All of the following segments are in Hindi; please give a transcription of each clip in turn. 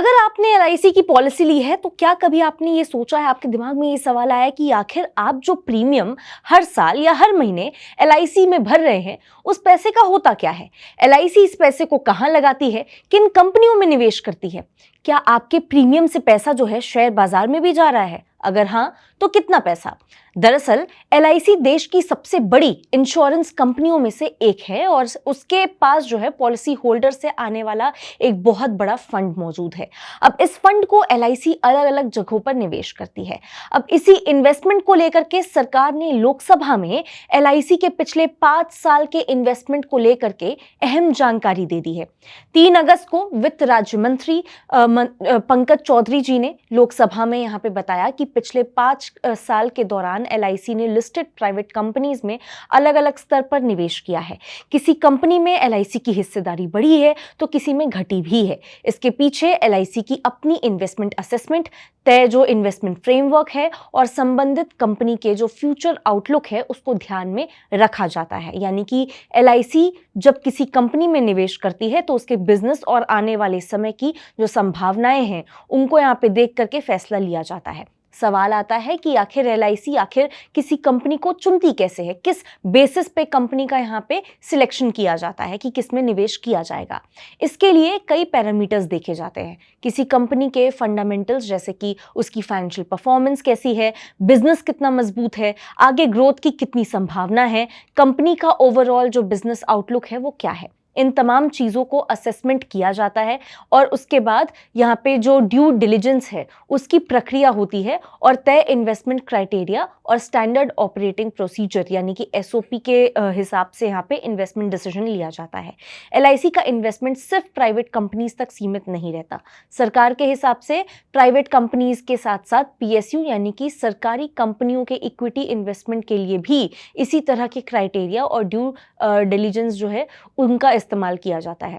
अगर आपने एलआईसी की पॉलिसी ली है तो क्या कभी आपने ये सोचा है, आपके दिमाग में ये सवाल आया कि आखिर आप जो प्रीमियम हर साल या हर महीने एलआईसी में भर रहे हैं उस पैसे का होता क्या है? एलआईसी इस पैसे को कहाँ लगाती है, किन कंपनियों में निवेश करती है? क्या आपके प्रीमियम से पैसा जो है शेयर बाजार में भी जा रहा है? अगर हाँ तो कितना पैसा? दरअसल एलआईसी देश की सबसे बड़ी इंश्योरेंस कंपनियों में से एक है और उसके पास जो है पॉलिसी होल्डर से आने वाला एक बहुत बड़ा फंड मौजूद है। अब इस फंड को एलआईसी अलग अलग जगहों पर निवेश करती है। अब इसी इन्वेस्टमेंट को लेकर के सरकार ने लोकसभा में एलआईसी के पिछले 5 साल के इन्वेस्टमेंट को लेकर के अहम जानकारी दे दी है। 3 अगस्त को वित्त राज्य मंत्री पंकज चौधरी जी ने लोकसभा में यहाँ पे बताया कि पिछले 5 साल के दौरान एलआईसी ने लिस्टेड प्राइवेट कंपनीज में अलग अलग स्तर पर निवेश किया है। किसी कंपनी में एलआईसी की हिस्सेदारी बढ़ी है तो किसी में घटी भी है। इसके पीछे एलआईसी की अपनी इन्वेस्टमेंट असेसमेंट, तय जो इन्वेस्टमेंट फ्रेमवर्क है और संबंधित कंपनी के जो फ्यूचर आउटलुक है उसको ध्यान में रखा जाता है। यानी कि एलआईसी जब किसी कंपनी में निवेश करती है तो उसके बिजनेस और आने वाले समय की जो संभावनाएं हैं उनको यहाँ पे देख करके फैसला लिया जाता है। सवाल आता है कि आखिर एलआईसी आखिर किसी कंपनी को चुनती कैसे है, किस बेसिस पे कंपनी का यहाँ पे सिलेक्शन किया जाता है कि किस में निवेश किया जाएगा। इसके लिए कई पैरामीटर्स देखे जाते हैं। किसी कंपनी के फंडामेंटल्स जैसे कि उसकी फाइनेंशियल परफॉर्मेंस कैसी है, बिजनेस कितना मजबूत है, आगे ग्रोथ की कितनी संभावना है, कंपनी का ओवरऑल जो बिजनेस आउटलुक है वो क्या है। इन तमाम चीज़ों को असेसमेंट किया जाता है और उसके बाद यहाँ पे जो ड्यू डिलिजेंस है उसकी प्रक्रिया होती है और तय इन्वेस्टमेंट क्राइटेरिया और स्टैंडर्ड ऑपरेटिंग प्रोसीजर यानी कि एसओपी के हिसाब से यहाँ पे इन्वेस्टमेंट डिसीजन लिया जाता है। एलआईसी का इन्वेस्टमेंट सिर्फ प्राइवेट कंपनीज तक सीमित नहीं रहता। सरकार के हिसाब से प्राइवेट कंपनीज के साथ साथ पीएसयू यानी कि सरकारी कंपनियों के इक्विटी इन्वेस्टमेंट के लिए भी इसी तरह के क्राइटेरिया और ड्यू डिलिजेंस जो है उनका इस्तेमाल किया जाता है।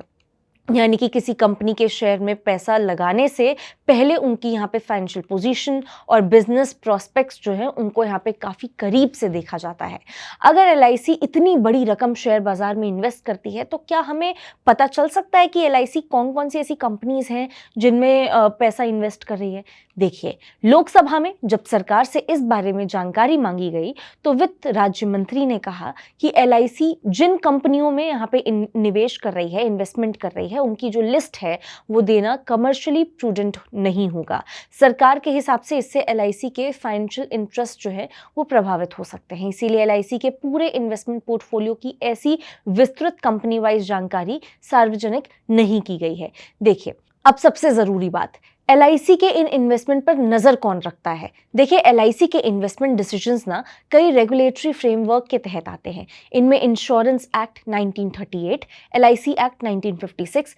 यानी कि किसी कंपनी के शेयर में पैसा लगाने से पहले उनकी यहाँ पे फाइनेंशियल पोजीशन और बिजनेस प्रोस्पेक्ट्स जो है उनको यहाँ पे काफ़ी करीब से देखा जाता है। अगर एलआईसी इतनी बड़ी रकम शेयर बाजार में इन्वेस्ट करती है तो क्या हमें पता चल सकता है कि एलआईसी कौन कौन सी ऐसी कंपनीज हैं जिनमें पैसा इन्वेस्ट कर रही है? देखिए, लोकसभा में जब सरकार से इस बारे में जानकारी मांगी गई तो वित्त राज्य मंत्री ने कहा कि एलआईसी जिन कंपनियों में यहाँ पे निवेश कर रही है, इन्वेस्टमेंट कर रही है, उनकी जो लिस्ट है वो देना कमर्शियली प्रूडेंट नहीं होगा। सरकार के हिसाब से इससे एलआईसी के फाइनेंशियल इंटरेस्ट जो है वो प्रभावित हो सकते हैं। इसीलिए एलआईसी के पूरे इन्वेस्टमेंट पोर्टफोलियो की ऐसी विस्तृत कंपनी वाइज जानकारी सार्वजनिक नहीं की गई है। देखिए, अब सबसे जरूरी बात, एलआईसी के इन इन्वेस्टमेंट पर नजर कौन रखता है? देखिए, एलआईसी के इन्वेस्टमेंट डिसीजंस ना कई रेगुलेटरी फ्रेमवर्क के तहत आते हैं। इनमें इंश्योरेंस एक्ट 1938, एलआईसी एक्ट 1956,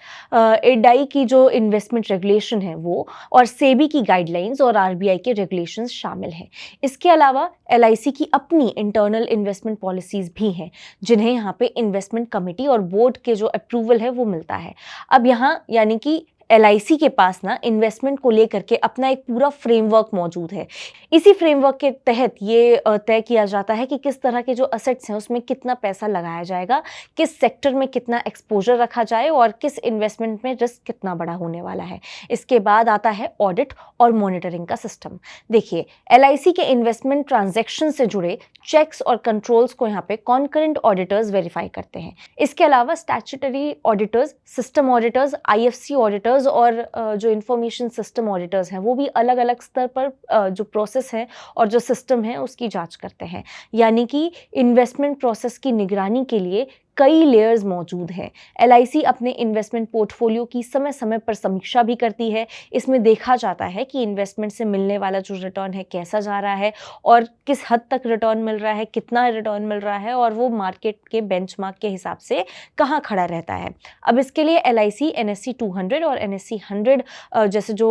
एडाई की जो इन्वेस्टमेंट रेगुलेशन है वो, और सेबी की गाइडलाइंस और आरबीआई के रेगुलेशंस शामिल हैं। इसके अलावा एलआईसी की अपनी इंटरनल इन्वेस्टमेंट पॉलिसीज भी हैं जिन्हें यहाँ पे इन्वेस्टमेंट कमेटी और बोर्ड के जो अप्रूवल है वो मिलता है। अब यहाँ यानी कि एलआईसी के पास ना इन्वेस्टमेंट को लेकर के अपना एक पूरा फ्रेमवर्क मौजूद है। इसी फ्रेमवर्क के तहत ये तय किया जाता है कि किस तरह के जो असेट्स हैं उसमें कितना पैसा लगाया जाएगा, किस सेक्टर में कितना एक्सपोजर रखा जाए और किस इन्वेस्टमेंट में रिस्क कितना बड़ा होने वाला है। इसके बाद आता है ऑडिट और मॉनिटरिंग का सिस्टम। देखिए, एलआईसी के इन्वेस्टमेंट ट्रांजैक्शन से जुड़े चेक्स और कंट्रोल्स को यहाँ पे कॉन्करेंट ऑडिटर्स वेरीफाई करते हैं। इसके अलावा statutory auditors, system auditors, IFC auditors और जो इंफॉर्मेशन सिस्टम ऑडिटर्स हैं वो भी अलग अलग स्तर पर जो प्रोसेस है और जो सिस्टम है उसकी जांच करते हैं। यानी कि इन्वेस्टमेंट प्रोसेस की निगरानी के लिए कई लेयर्स मौजूद हैं। एलआईसी अपने इन्वेस्टमेंट पोर्टफोलियो की समय समय पर समीक्षा भी करती है। इसमें देखा जाता है कि इन्वेस्टमेंट से मिलने वाला जो रिटर्न है कैसा जा रहा है और किस हद तक रिटर्न मिल रहा है, कितना रिटर्न मिल रहा है और वो मार्केट के बेंचमार्क के हिसाब से कहाँ खड़ा रहता है। अब इसके लिए एलआईसी एनएससी 200 और एनएससी 100 जैसे जो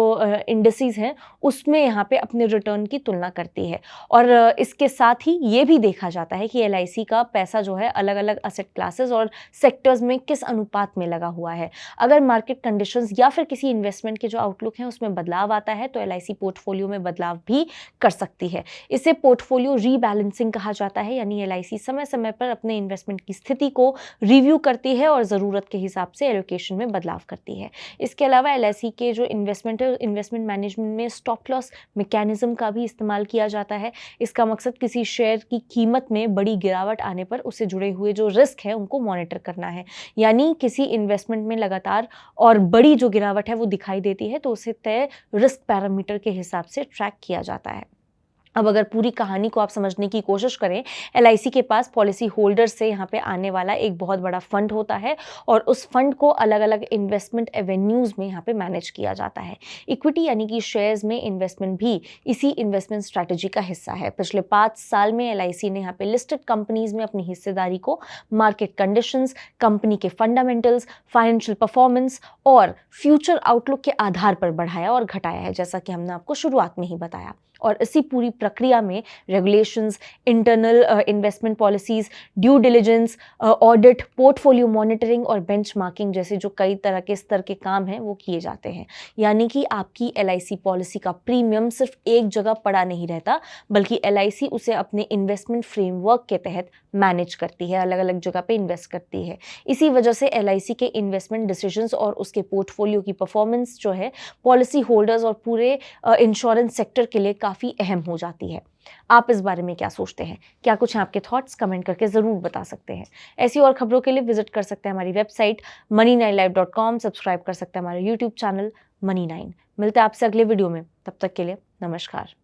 इंडिसेस हैं उसमें यहाँ पे अपने रिटर्न की तुलना करती है। और इसके साथ ही ये भी देखा जाता है कि एलआईसी का पैसा जो है अलग अलग असेट क्लास क्लासेस और सेक्टर्स में किस अनुपात में लगा हुआ है। अगर मार्केट कंडीशंस या फिर किसी इन्वेस्टमेंट के जो आउटलुक हैं उसमें बदलाव आता है तो एलआईसी पोर्टफोलियो में बदलाव भी कर सकती है। इसे पोर्टफोलियो रीबैलेंसिंग कहा जाता है, यानी एलआईसी समय समय पर अपने इन्वेस्टमेंट की स्थिति को रिव्यू करती है और ज़रूरत के हिसाब से एलोकेशन में बदलाव करती है। इसके अलावा एलआईसी के जो इन्वेस्टमेंट है, इन्वेस्टमेंट मैनेजमेंट में स्टॉप लॉस मैकेनिज्म का भी इस्तेमाल किया जाता है। इसका मकसद किसी शेयर की कीमत में बड़ी गिरावट आने पर उससे जुड़े हुए जो रिस्क है उनको मॉनिटर करना है। यानी किसी इन्वेस्टमेंट में लगातार और बड़ी जो गिरावट है वो दिखाई देती है तो उसे तय रिस्क पैरामीटर के हिसाब से ट्रैक किया जाता है। अब अगर पूरी कहानी को आप समझने की कोशिश करें, एलआईसी के पास पॉलिसी होल्डर से यहाँ पे आने वाला एक बहुत बड़ा फंड होता है और उस फंड को अलग अलग इन्वेस्टमेंट एवेन्यूज़ में यहाँ पे मैनेज किया जाता है। इक्विटी यानी कि शेयर्स में इन्वेस्टमेंट भी इसी इन्वेस्टमेंट स्ट्रैटेजी का हिस्सा है। पिछले 5 साल में एलआईसी ने यहाँ पे लिस्टेड कंपनीज में अपनी हिस्सेदारी को मार्केट कंडीशंस, कंपनी के फंडामेंटल्स, फाइनेंशियल परफॉर्मेंस और फ्यूचर आउटलुक के आधार पर बढ़ाया और घटाया है, जैसा कि हमने आपको शुरुआत में ही बताया। और इसी पूरी प्रक्रिया में regulations, internal investment policies, due diligence, audit, portfolio monitoring और बेंचमार्किंग जैसे जो कई तरह के स्तर के काम हैं वो किए जाते हैं। यानी कि आपकी एलआईसी पॉलिसी का प्रीमियम सिर्फ एक जगह पड़ा नहीं रहता, बल्कि एलआईसी उसे अपने इन्वेस्टमेंट फ्रेमवर्क के तहत मैनेज करती है, अलग अलग जगह पे इन्वेस्ट करती है। इसी वजह से एलआईसी के इन्वेस्टमेंट डिसीजंस और उसके पोर्टफोलियो की परफॉर्मेंस जो है पॉलिसी होल्डर्स और पूरे इंश्योरेंस सेक्टर के लिए काफ़ी अहम हो जाती है। आप इस बारे में क्या सोचते हैं? क्या कुछ हैं आपके थॉट्स? कमेंट करके ज़रूर बता सकते हैं। ऐसी और खबरों के लिए विजिट कर सकते हैं हमारी वेबसाइट money9live.com, सब्सक्राइब कर सकते हैं हमारा यूट्यूब चैनल Money9। मिलते हैं आपसे अगले वीडियो में, तब तक के लिए नमस्कार।